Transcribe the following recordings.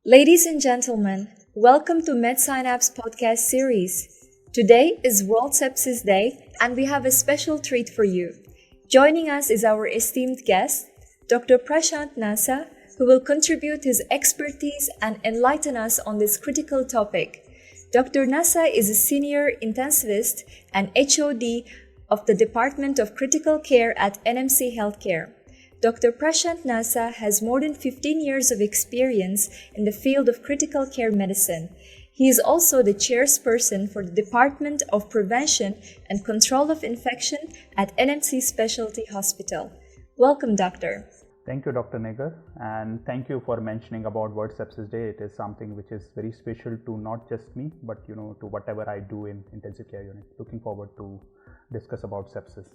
Ladies and gentlemen, welcome to Medsynapse podcast series. Today is World Sepsis Day and we have a special treat for you. Joining us is our esteemed guest, Dr. Prashant Nasa, who will contribute his expertise and enlighten us on this critical topic. Dr. Nasa is a senior intensivist and HOD of the Department of Critical Care at NMC Healthcare. Dr. Prashant Nasa has more than 15 years of experience in the field of critical care medicine. He is also the chairperson for the Department of Prevention and Control of Infection at NMC Specialty Hospital. Welcome, Doctor. Thank you, Dr. Nagar, and thank you for mentioning about World Sepsis Day. It is something which is very special to not just me, but to whatever I do in intensive care unit. Looking forward to discuss about sepsis.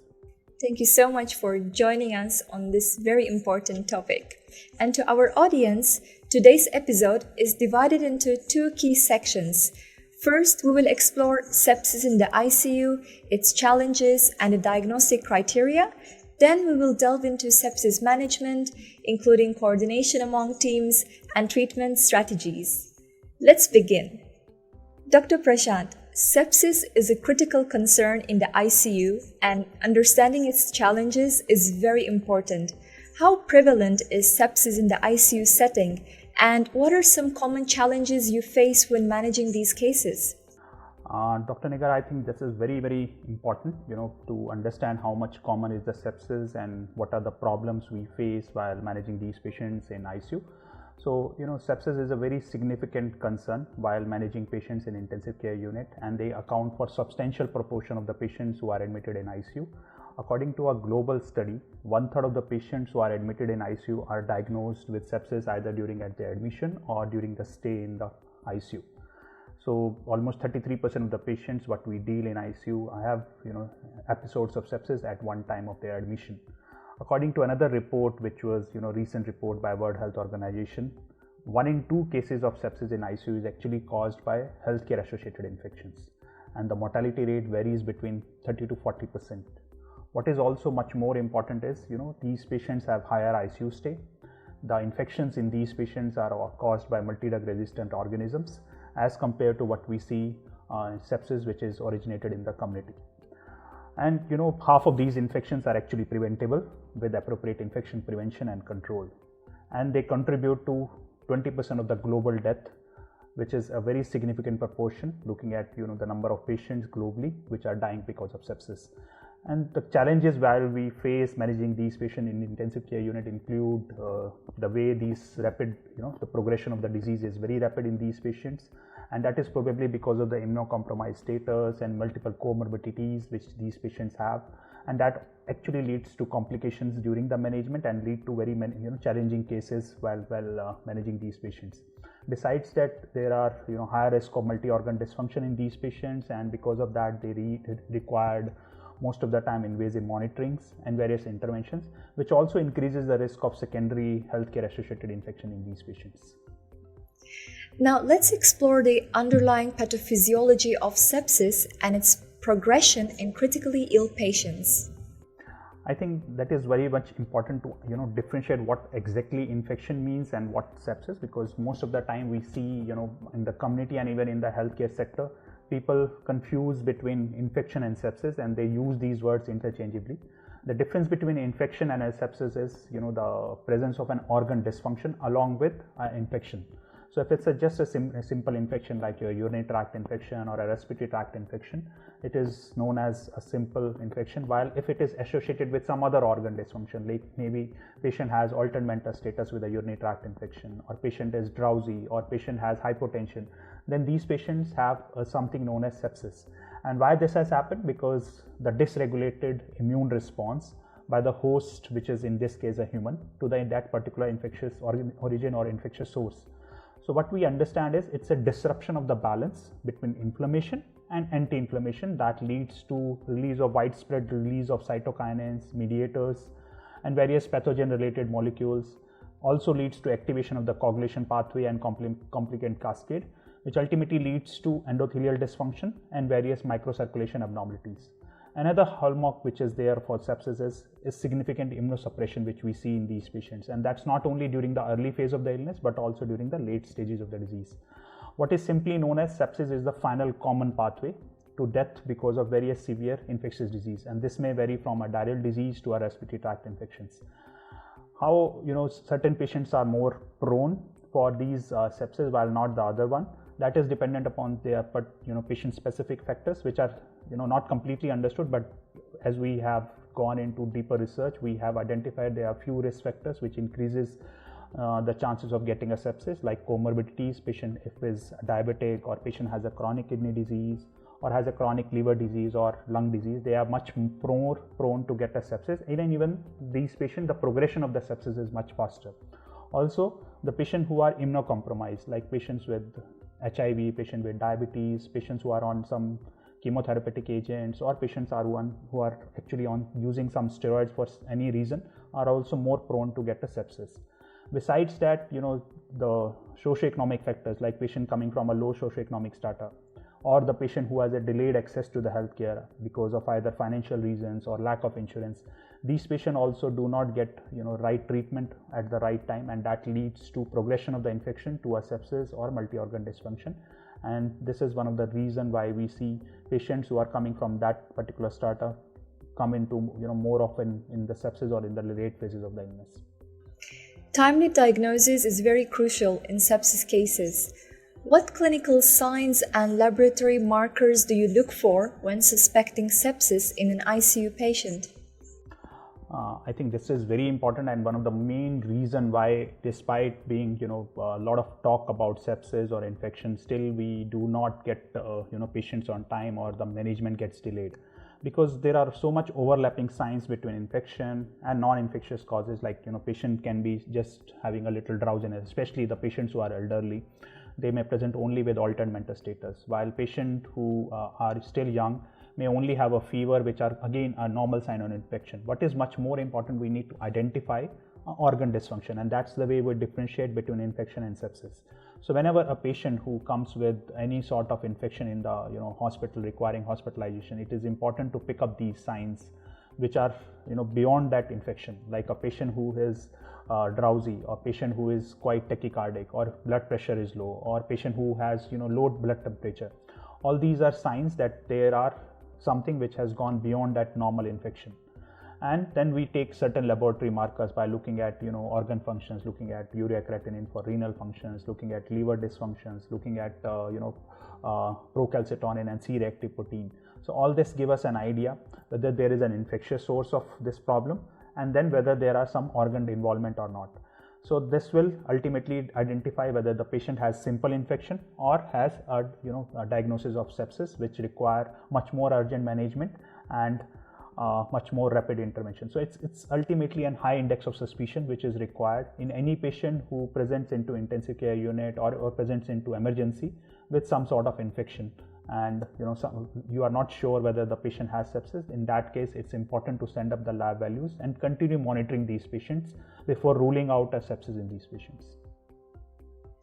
Thank you so much for joining us on this very important topic. And to our audience, today's episode is divided into two key sections. First, we will explore sepsis in the ICU, its challenges, and the diagnostic criteria. Then we will delve into sepsis management, including coordination among teams and treatment strategies. Let's begin. Dr. Prashant, sepsis is a critical concern in the ICU, and understanding its challenges is very important. How prevalent is sepsis in the ICU setting, and what are some common challenges you face when managing these cases? Dr. Nagar, I think this is very, very important, to understand how much common is the sepsis and what are the problems we face while managing these patients in ICU. So, sepsis is a very significant concern while managing patients in intensive care unit, and they account for substantial proportion of the patients who are admitted in ICU. According to a global study, 1/3 of the patients who are admitted in ICU are diagnosed with sepsis either during their admission or during the stay in the ICU. So almost 33% of the patients what we deal in ICU have episodes of sepsis at one time of their admission. According to another report, which was recent report by World Health Organization, 1 in 2 cases of sepsis in ICU is actually caused by healthcare associated infections, and the mortality rate varies between 30 to 40%. What is also much more important is these patients have higher ICU stay. The infections in these patients are caused by multi-drug resistant organisms as compared to what we see sepsis, which is originated in the community. And half of these infections are actually preventable with appropriate infection prevention and control, and they contribute to 20% of the global death, which is a very significant proportion looking at the number of patients globally which are dying because of sepsis. And the challenges while we face managing these patients in intensive care unit include the way these rapid, the progression of the disease is very rapid in these patients, and that is probably because of the immunocompromised status and multiple comorbidities which these patients have, and that actually leads to complications during the management and lead to very many challenging cases while managing these patients. Besides that, there are higher risk of multi-organ dysfunction in these patients, and because of that they required most of the time invasive monitorings and various interventions, which also increases the risk of secondary healthcare associated infection in these patients. Now let's explore the underlying pathophysiology of sepsis and its progression in critically ill patients. I think that is very much important to differentiate what exactly infection means and what sepsis, because most of the time we see in the community and even in the healthcare sector, people confuse between infection and sepsis, and they use these words interchangeably. The difference between infection and sepsis is the presence of an organ dysfunction along with infection. So if it's just a simple infection like your urinary tract infection or a respiratory tract infection, it is known as a simple infection, while if it is associated with some other organ dysfunction, like maybe patient has altered mental status with a urinary tract infection, or patient is drowsy, or patient has hypotension, then these patients have something known as sepsis. And why this has happened? Because the dysregulated immune response by the host, which is in this case a human, to that particular infectious origin or infectious source. So what we understand is it's a disruption of the balance between inflammation and anti-inflammation that leads to widespread release of cytokinins, mediators, and various pathogen related molecules. Also leads to activation of the coagulation pathway and complicant cascade, which ultimately leads to endothelial dysfunction and various microcirculation abnormalities. Another hallmark which is there for sepsis is significant immunosuppression, which we see in these patients, and that's not only during the early phase of the illness but also during the late stages of the disease. What is simply known as sepsis is the final common pathway to death because of various severe infectious disease, and this may vary from a diarrheal disease to a respiratory tract infections. How certain patients are more prone for these sepsis while not the other one, that is dependent upon their patient specific factors, which are not completely understood, but as we have gone into deeper research, we have identified there are few risk factors which increases the chances of getting a sepsis, like comorbidities. Patient if is diabetic, or patient has a chronic kidney disease, or has a chronic liver disease or lung disease, they are much more prone to get a sepsis. Even these patients, the progression of the sepsis is much faster. Also, the patients who are immunocompromised, like patients with HIV, patients with diabetes, patients who are on some chemotherapeutic agents, or patients who are actually on using some steroids for any reason, are also more prone to get a sepsis. Besides that, the socioeconomic factors, like patient coming from a low socioeconomic strata, or the patient who has a delayed access to the healthcare because of either financial reasons or lack of insurance, these patients also do not get right treatment at the right time, and that leads to progression of the infection to a sepsis or multi-organ dysfunction. And this is one of the reasons why we see patients who are coming from that particular strata come into more often in the sepsis or in the late phases of the illness. Timely diagnosis is very crucial in sepsis cases. What clinical signs and laboratory markers do you look for when suspecting sepsis in an ICU patient? I think this is very important, and one of the main reason why, despite being a lot of talk about sepsis or infection, still we do not get patients on time, or the management gets delayed, because there are so much overlapping signs between infection and non-infectious causes. Like patient can be just having a little drowsiness, especially the patients who are elderly. They may present only with altered mental status, while patients who are still young may only have a fever, which are again a normal sign of infection. What is much more important, we need to identify organ dysfunction, and that's the way we differentiate between infection and sepsis. So whenever a patient who comes with any sort of infection in the hospital requiring hospitalization, it is important to pick up these signs which are beyond that infection, like a patient who is drowsy, or patient who is quite tachycardic, or blood pressure is low, or patient who has low blood temperature. All these are signs that there are something which has gone beyond that normal infection. And then we take certain laboratory markers by looking at organ functions, looking at urea creatinine for renal functions, looking at liver dysfunctions, looking at procalcitonin and C-reactive protein. So all this give us an idea whether there is an infectious source of this problem, and then whether there are some organ involvement or not. So this will ultimately identify whether the patient has simple infection or has a diagnosis of sepsis, which require much more urgent management and much more rapid intervention. So it's ultimately a high index of suspicion which is required in any patient who presents into intensive care unit or presents into emergency with some sort of infection, and you are not sure whether the patient has sepsis. In that case, it's important to send up the lab values and continue monitoring these patients before ruling out a sepsis in these patients.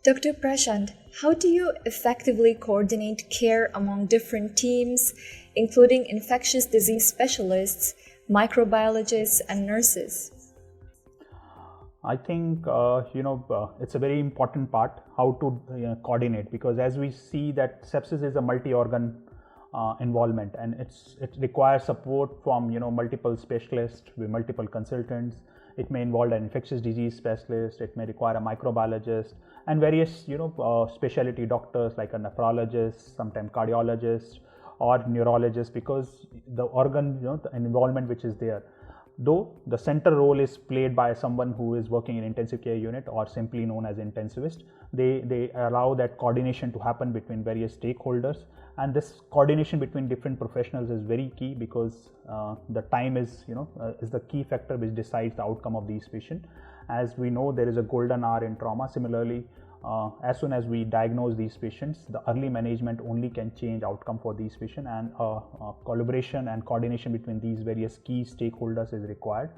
Dr. Prashant, how do you effectively coordinate care among different teams, including infectious disease specialists, microbiologists, and nurses? I think it's a very important part how to coordinate, because as we see that sepsis is a multi-organ involvement, and it requires support from multiple specialists with multiple consultants. It may involve an infectious disease specialist, it may require a microbiologist, and various specialty doctors like a nephrologist, sometimes cardiologist or neurologist, because the organ the involvement which is there. Though the center role is played by someone who is working in intensive care unit, or simply known as intensivist, they allow that coordination to happen between various stakeholders, and this coordination between different professionals is very key, because the time is the key factor which decides the outcome of these patients. As we know, there is a golden hour in trauma. Similarly, as soon as we diagnose these patients, the early management only can change outcome for these patients, and collaboration and coordination between these various key stakeholders is required.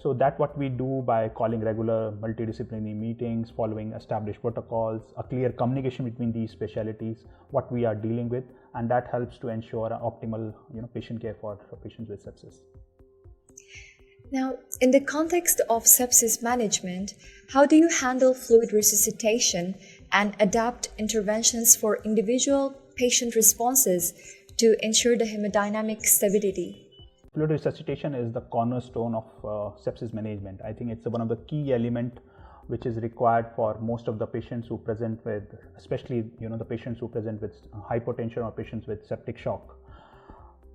So that what we do by calling regular multidisciplinary meetings, following established protocols, a clear communication between these specialties, what we are dealing with, and that helps to ensure optimal patient care for patients with sepsis. Now, in the context of sepsis management, how do you handle fluid resuscitation and adapt interventions for individual patient responses to ensure the hemodynamic stability? Fluid resuscitation is the cornerstone of sepsis management. I think it's one of the key elements which is required for most of the patients who present with, especially the patients who present with hypotension or patients with septic shock.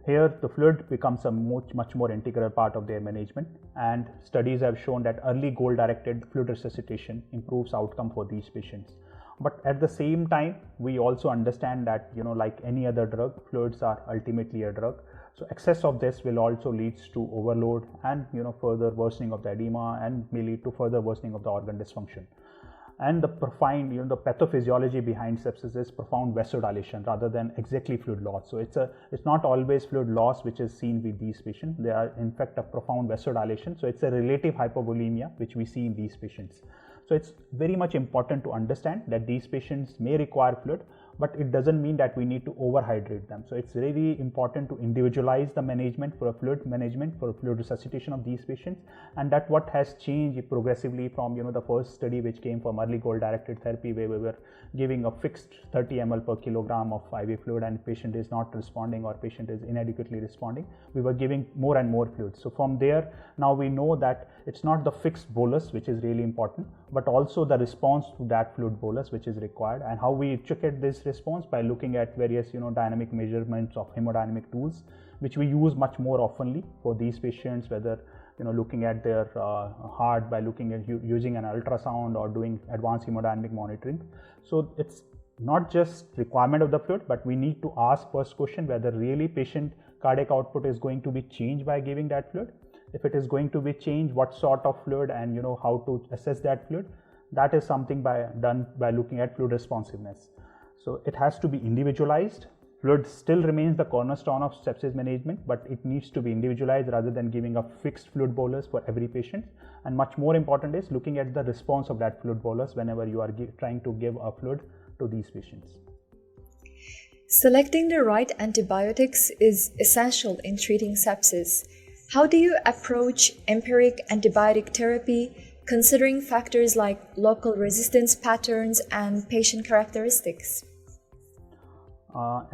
Here, the fluid becomes a much more integral part of their management, and studies have shown that early goal-directed fluid resuscitation improves outcome for these patients. But at the same time, we also understand that like any other drug, fluids are ultimately a drug. So excess of this will also leads to overload and further worsening of the edema, and may lead to further worsening of the organ dysfunction. And the profound, the pathophysiology behind sepsis is profound vasodilation rather than exactly fluid loss. So it's not always fluid loss which is seen with these patients. They are in fact a profound vasodilation. So it's a relative hypovolemia which we see in these patients. So it's very much important to understand that these patients may require fluid, but it doesn't mean that we need to overhydrate them. So it's really important to individualize the management for a fluid management, for a fluid resuscitation of these patients, and that what has changed progressively from the first study which came from early goal-directed therapy, where we were giving a fixed 30 ml per kilogram of IV fluid and patient is not responding or patient is inadequately responding. We were giving more and more fluids. So from there, now we know that it's not the fixed bolus which is really important, but also the response to that fluid bolus which is required. And how we check at this response by looking at various dynamic measurements of hemodynamic tools, which we use much more oftenly for these patients, whether looking at their heart by looking at using an ultrasound or doing advanced hemodynamic monitoring. So it's not just requirement of the fluid, but we need to ask first question whether really patient cardiac output is going to be changed by giving that fluid. If it is going to be changed, what sort of fluid, and how to assess that fluid. That is something done by looking at fluid responsiveness. So it has to be individualized. Fluid still remains the cornerstone of sepsis management, but it needs to be individualized rather than giving a fixed fluid bolus for every patient. And much more important is looking at the response of that fluid bolus whenever you are trying to give a fluid to these patients. Selecting the right antibiotics is essential in treating sepsis. How do you approach empiric antibiotic therapy, considering factors like local resistance patterns and patient characteristics?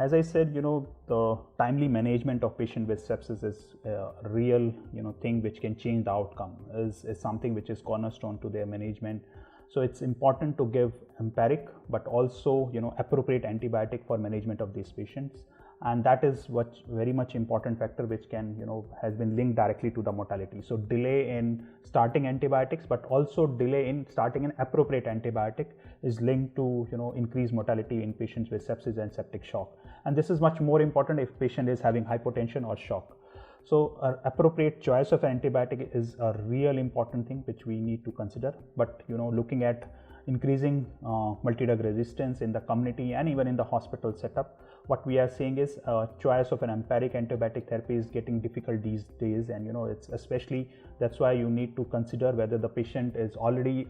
As I said, the timely management of patient with sepsis is a real, thing which can change the outcome, is something which is cornerstone to their management. So it's important to give empiric, but also, appropriate antibiotic for management of these patients. And that is what very much important factor which can, has been linked directly to the mortality. So delay in starting antibiotics, but also delay in starting an appropriate antibiotic is linked to, increased mortality in patients with sepsis and septic shock. And this is much more important if patient is having hypotension or shock. So appropriate choice of antibiotic is a real important thing which we need to consider. But, looking at increasing multi-drug resistance in the community and even in the hospital setup, what we are seeing is choice of an empiric antibiotic therapy is getting difficult these days, and it's especially that's why you need to consider whether the patient is already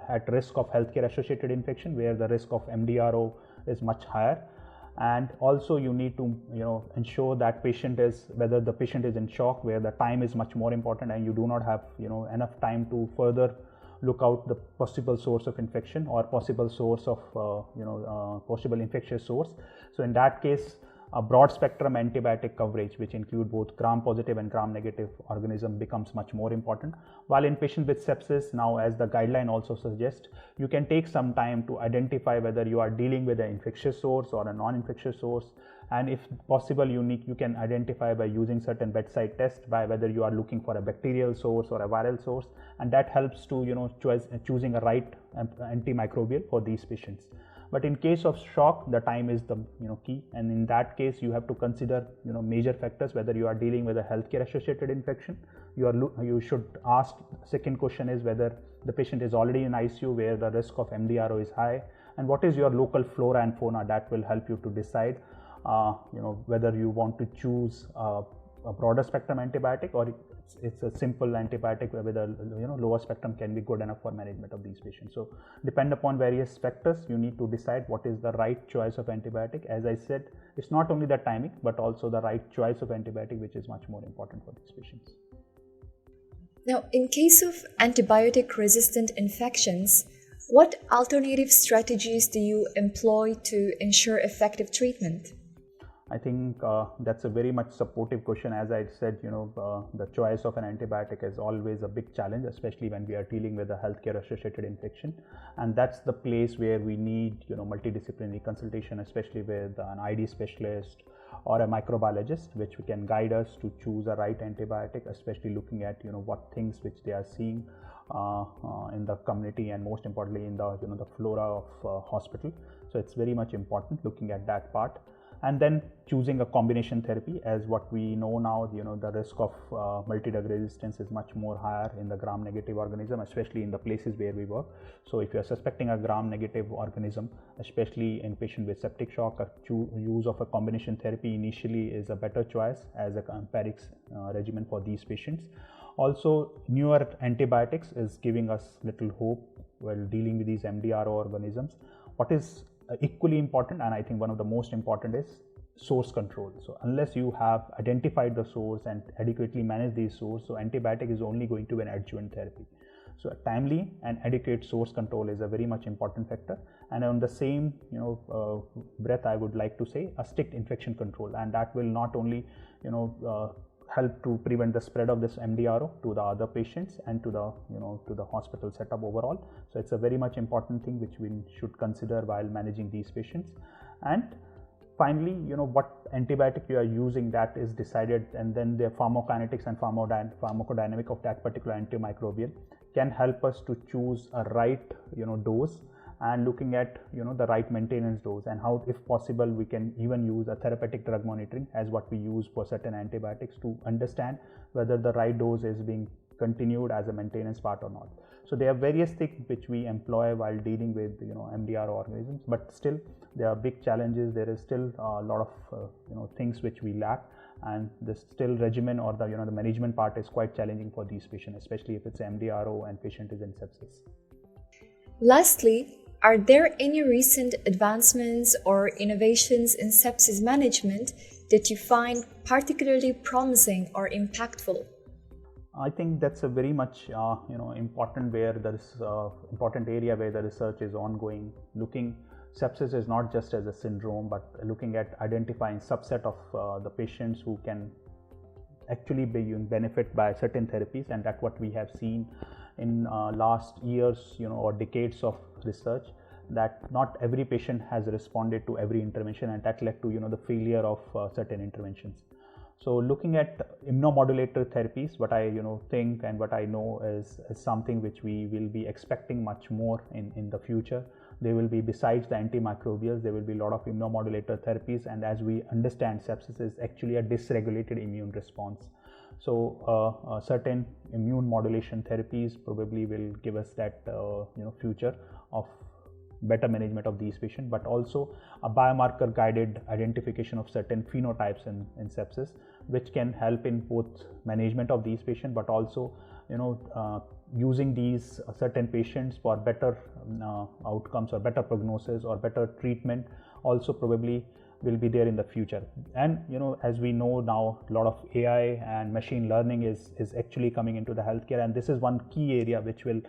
at risk of healthcare associated infection, where the risk of MDRO is much higher. And also you need to ensure that whether the patient is in shock, where the time is much more important and you do not have enough time to further look out the possible source of infection or possible source of possible infectious source. So in that case, a broad spectrum antibiotic coverage, which include both gram positive and gram negative organism, becomes much more important. While in patients with sepsis, now as the guideline also suggests, you can take some time to identify whether you are dealing with an infectious source or a non-infectious source. And if possible, you can identify by using certain bedside tests by whether you are looking for a bacterial source or a viral source, and that helps to choosing a right antimicrobial for these patients. But in case of shock, the time is the key, and in that case you have to consider major factors, whether you are dealing with a healthcare associated infection. You should ask, second question is whether the patient is already in ICU where the risk of MDRO is high, and what is your local flora and fauna. That will help you to decide whether you want to choose a broader spectrum antibiotic, or it's a simple antibiotic with a lower spectrum can be good enough for management of these patients. So depend upon various factors, you need to decide what is the right choice of antibiotic. As I said, it's not only the timing but also the right choice of antibiotic which is much more important for these patients. Now, in case of antibiotic resistant infections, what alternative strategies do you employ to ensure effective treatment? I think that's a very much supportive question. As I said, the choice of an antibiotic is always a big challenge, especially when we are dealing with a healthcare associated infection. And that's the place where we need, multidisciplinary consultation, especially with an ID specialist or a microbiologist, which can guide us to choose a right antibiotic, especially looking at, what things which they are seeing in the community, and most importantly in the flora of hospital. So it's very much important looking at that part. And then choosing a combination therapy, as what we know now, the risk of multi-drug resistance is much more higher in the gram-negative organism, especially in the places where we work. So if you are suspecting a gram-negative organism, especially in patient with septic shock, use of a combination therapy initially is a better choice as a empiric regimen for these patients. Also, newer antibiotics is giving us little hope while dealing with these MDRO organisms. What is equally important, and I think one of the most important, is source control. So unless you have identified the source and adequately managed these source, so antibiotic is only going to be an adjuvant therapy. So a timely and adequate source control is a very much important factor. And on the same breath, I would like to say a strict infection control, and that will not only help to prevent the spread of this MDRO to the other patients and to the hospital setup overall. So it's a very much important thing which we should consider while managing these patients. And finally, what antibiotic you are using, that is decided, and then the pharmacokinetics and pharmacodynamic of that particular antimicrobial can help us to choose a right dose, and looking at the right maintenance dose, and how, if possible, we can even use a therapeutic drug monitoring as what we use for certain antibiotics to understand whether the right dose is being continued as a maintenance part or not. So there are various things which we employ while dealing with MDR organisms, but still there are big challenges. There is still a lot of things which we lack, and this still regimen or the the management part is quite challenging for these patients, especially if it's MDRO and patient is in sepsis. Lastly, are there any recent advancements or innovations in sepsis management that you find particularly promising or impactful? I think that's a very much important where there is important area where the research is ongoing. Sepsis is not just as a syndrome, but looking at identifying subset of the patients who can actually benefit by certain therapies, and that's what we have seen in last years or decades of research, that not every patient has responded to every intervention, and that led to the failure of certain interventions. So looking at immunomodulator therapies, what I think and what I know is something which we will be expecting much more in the future. There will be, besides the antimicrobials, there will be a lot of immunomodulator therapies, and as we understand, sepsis is actually a dysregulated immune response. So certain immune modulation therapies probably will give us that future of better management of these patients, but also a biomarker guided identification of certain phenotypes in sepsis, which can help in both management of these patients, but also using these certain patients for better outcomes or better prognosis or better treatment also probably will be there in the future. And as we know now, a lot of AI and machine learning is actually coming into the healthcare, and this is one key area which will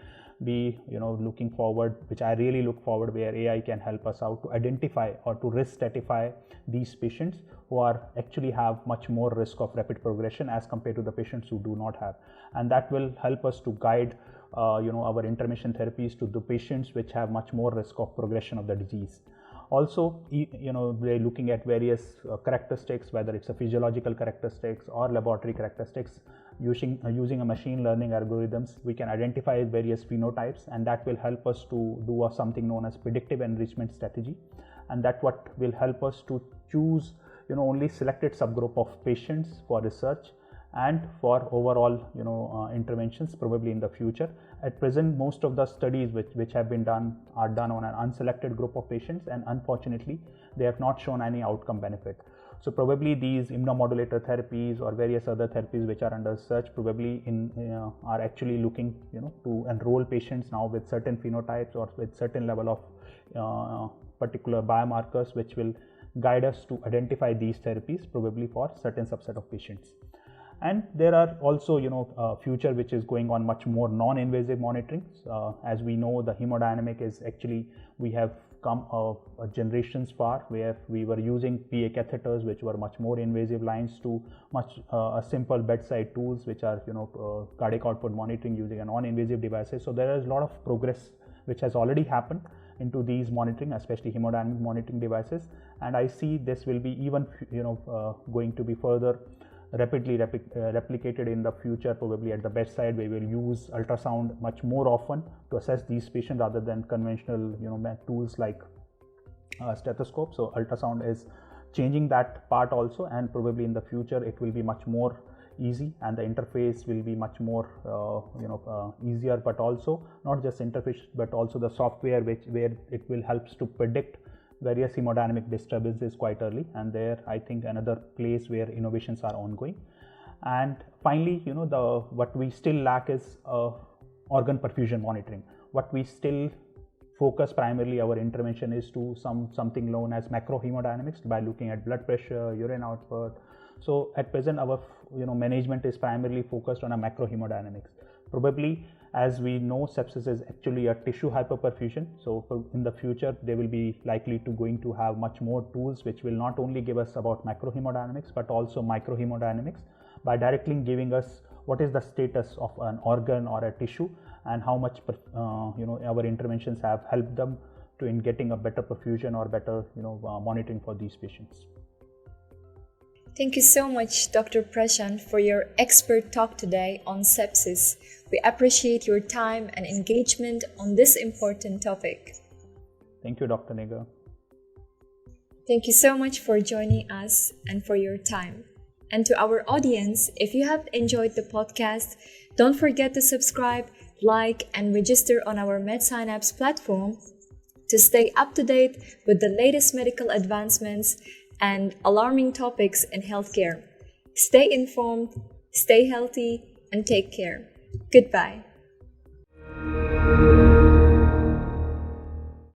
be looking forward, which I really look forward, where AI can help us out to identify or to risk stratify these patients who are actually have much more risk of rapid progression as compared to the patients who do not have, and that will help us to guide our intervention therapies to the patients which have much more risk of progression of the disease. Also, we're looking at various characteristics, whether it's a physiological characteristics or laboratory characteristics. Using a machine learning algorithms, we can identify various phenotypes, and that will help us to do something known as predictive enrichment strategy, and that what will help us to choose only selected subgroup of patients for research and for overall interventions probably in the future. At present, most of the studies which have been done are done on an unselected group of patients, and unfortunately they have not shown any outcome benefit. So probably these immunomodulator therapies or various other therapies which are under search probably are actually looking to enroll patients now with certain phenotypes or with certain level of particular biomarkers which will guide us to identify these therapies probably for certain subset of patients. And there are also future which is going on much more non-invasive monitoring. As we know, the hemodynamic is actually, we have come generations far where we were using PA catheters which were much more invasive lines to much a simple bedside tools which are cardiac output monitoring using a non-invasive devices. So there is a lot of progress which has already happened into these monitoring, especially hemodynamic monitoring devices, and I see this will be even going to be further rapidly replicated in the future. Probably at the bedside we will use ultrasound much more often to assess these patients rather than conventional tools like stethoscope. So ultrasound is changing that part also, and probably in the future it will be much more easy and the interface will be much more easier, but also not just interface but also the software where it will helps to predict various hemodynamic disturbances quite early, and there I think another place where innovations are ongoing. And finally, what we still lack is organ perfusion monitoring. What we still focus primarily our intervention is to something known as macro hemodynamics by looking at blood pressure, urine output. So at present our management is primarily focused on a macro hemodynamics. Probably, as we know, sepsis is actually a tissue hyperperfusion. So in the future, they will be likely to going to have much more tools which will not only give us about macro hemodynamics but also micro hemodynamics by directly giving us what is the status of an organ or a tissue and how much our interventions have helped them to in getting a better perfusion or better monitoring for these patients. Thank you so much, Dr. Prashant, for your expert talk today on sepsis. We appreciate your time and engagement on this important topic. Thank you, Dr. Nigha. Thank you so much for joining us and for your time. And to our audience, if you have enjoyed the podcast, don't forget to subscribe, like, and register on our Medsynapse platform to stay up to date with the latest medical advancements and alarming topics in healthcare. Stay informed, stay healthy, and take care. Goodbye.